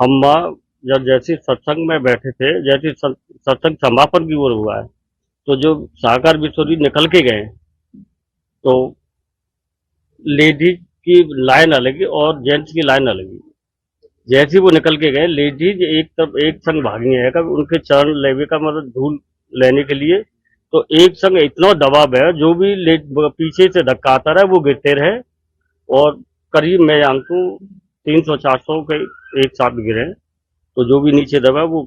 हम जब जैसे सत्संग में बैठे थे, जैसे सत्संग समापन की ओर हुआ है, तो जो सागर बिशोरी निकल के गए, तो लेडीज की लाइन अलग और जेंट्स की लाइन अलग। जैसे ही वो निकल के गए, लेडीज एक तरफ एक संग भागी है, कब उनके चरण लेवे का मतलब धूल लेने के लिए, तो एक संग इतना दबाव है, जो भी पीछे से धक्का आता रहा वो गिरते रहे। और करीब मैं जानता हूँ 300-400 के एक साथ गिरे, तो जो भी नीचे दबा वो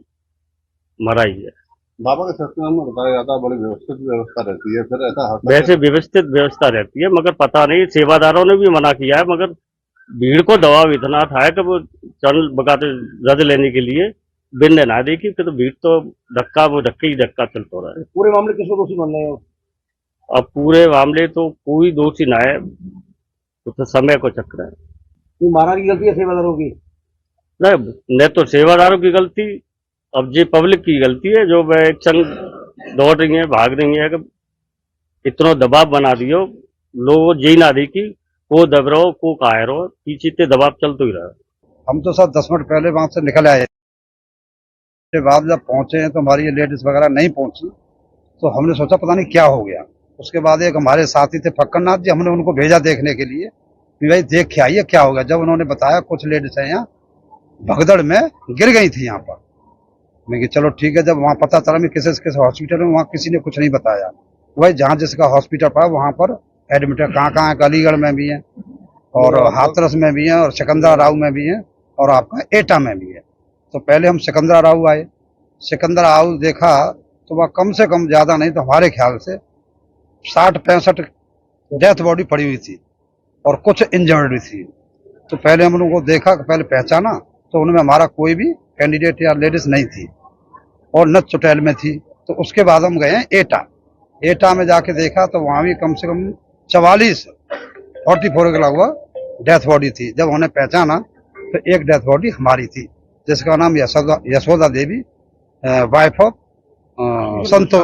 मरा ही है। बाबा के सत्संग में बताया जाता है बड़ी व्यवस्थित व्यवस्था रहती है, फिर ऐसा वैसे व्यवस्थित व्यवस्था रहती है, मगर पता नहीं सेवादारों ने भी मना किया है, मगर भीड़ को दबाव इतना था कि वो चरण बगाते रज लेने के लिए बिन ना देखी, तो भीड़ तो धक्का ही धक्का चलता रहा है। पूरे मामले किसको दोषी मान रहे हो? अब पूरे मामले तो कोई दोषी ना है, तो समय को चक्र है। ये महाराज की गलती है सेवादारों की? न तो सेवादारों की गलती, अब ये पब्लिक की गलती है, जो वह एक संग दौड़ रही है, भाग रही है, कि इतना दबाव बना दियो, लोग जी ना दी कि को दब रहो को कायर हो, पीछे इतने दबाव चलते ही रहा। हम तो सब 10 मिनट पहले वहां से निकल आए, के बाद जब पहुंचे हैं तो हमारी ये लेडीज वगैरह नहीं पहुंची, तो हमने सोचा पता नहीं क्या हो गया। उसके बाद एक हमारे साथी थे फक्करनाथ जी, हमने उनको भेजा देखने के लिए कि भाई देख के आइए क्या हो गया। जब उन्होंने बताया कुछ लेडीज है यहाँ भगदड़ में गिर गई थी यहाँ पर, मैं कि चलो ठीक है। जब वहाँ पता चला मैं किस हॉस्पिटल में, वहाँ किसी ने कुछ नहीं बताया। वही जहाँ जिसका हॉस्पिटल पड़ा वहाँ पर एडमिट है। कहाँ है, अलीगढ़ में भी है और हाथरस में भी है और सिकंदरा राव में भी है और आपका एटा में भी है। तो पहले हम सिकंदरा राव आए, सिकंदरा राव देखा तो वह कम से कम ज्यादा नहीं तो हमारे ख्याल से 60-65 डेथ बॉडी पड़ी हुई थी और कुछ इंजर्ड भी थी। तो पहले हम उनको देखा, पहले पहचाना तो उनमें हमारा कोई भी कैंडिडेट या लेडीज नहीं थी और न चुटैल में थी। तो उसके बाद हम गए एटा, एटा में जाके देखा तो वहां भी कम से कम 44 के लगभग डेथ बॉडी थी। जब उन्हें पहचाना तो एक डेथ बॉडी हमारी थी, जिसका नाम यशोदा देवी, वाइफ ऑफ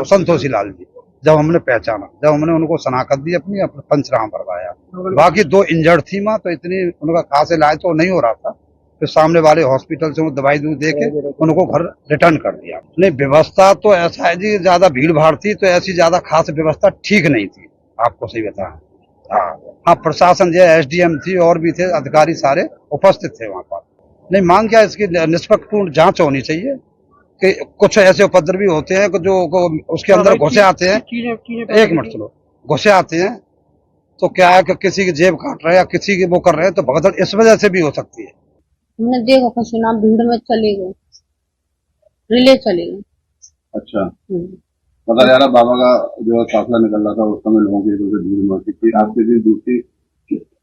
संतोषी लाल जी। जब हमने पहचाना, जब हमने उनको शनाख्त दी अपनी पंचनामा करवाया। बाकी 2 इंजर्ड थी माँ, तो इतनी उनका खास इलाज तो नहीं हो रहा था, फिर सामने वाले हॉस्पिटल से वो दवाई दे के उनको घर रिटर्न कर दिया। नहीं व्यवस्था तो ऐसा है जी, ज्यादा भीड़ भाड़ थी तो ऐसी ज्यादा खास व्यवस्था ठीक नहीं थी, आपको सही बताया। हाँ, प्रशासन जो SDM थी और भी थे अधिकारी सारे उपस्थित थे वहाँ पर। नहीं मांग क्या, इसकी निष्पक्षपूर्ण जांच होनी चाहिए कि कुछ ऐसे उपद्रवी होते हैं जो उसके अंदर घुसे आते हैं। एक मिनट सुनो, घुसे आते हैं तो क्या है कि किसी की जेब काट रहे हैं या किसी की वो कर रहे हैं, तो भगदड़ इस वजह से भी हो सकती है। हमने देखा कुछ ना, भीड़ में चले गए, रिले चले गए। अच्छा, पता जा रहा बाबा का जो काफिला निकल रहा था उस समय लोगों की भीड़ में थी, आपके दिन दूसरी,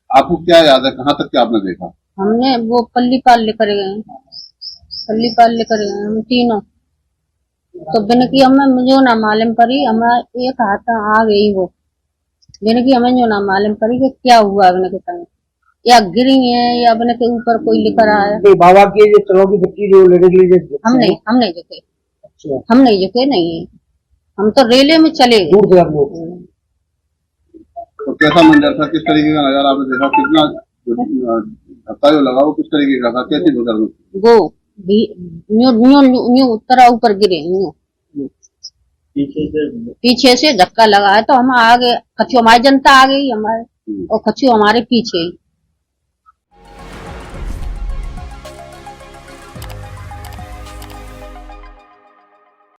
आपको क्या याद है कहाँ तक क्या आपने देखा? हमने वो पल्ली पाल लेकर गए, पल्ली पाल लेकर गए हम तीनों। तो बिन की हमें मुझे ना मालूम पड़ी, हमारा एक हाथ आ गई वो, बिन की हमें जो ना मालूम पड़ी कि क्या हुआ अपने के संग, या गिरी है या अपने के ऊपर कोई लेकर आया। बाबा की जो चलो की बच्ची जो लेडीज हम नहीं झुके, हम नहीं झुके, नहीं हम तो रेले में चले गए। दूर से आप लोग, तो कैसा मंजर था, किस तरीके का नजारा आपने देखा, कितना धक्का जो लगा वो किस तरीके का था, कैसी गुजर वो न्यू उत्तरा ऊपर गिरे, पीछे से धक्का लगा है तो हम आगे, कछु हमारी जनता आ गई हमारे और कछु हमारे पीछे ही।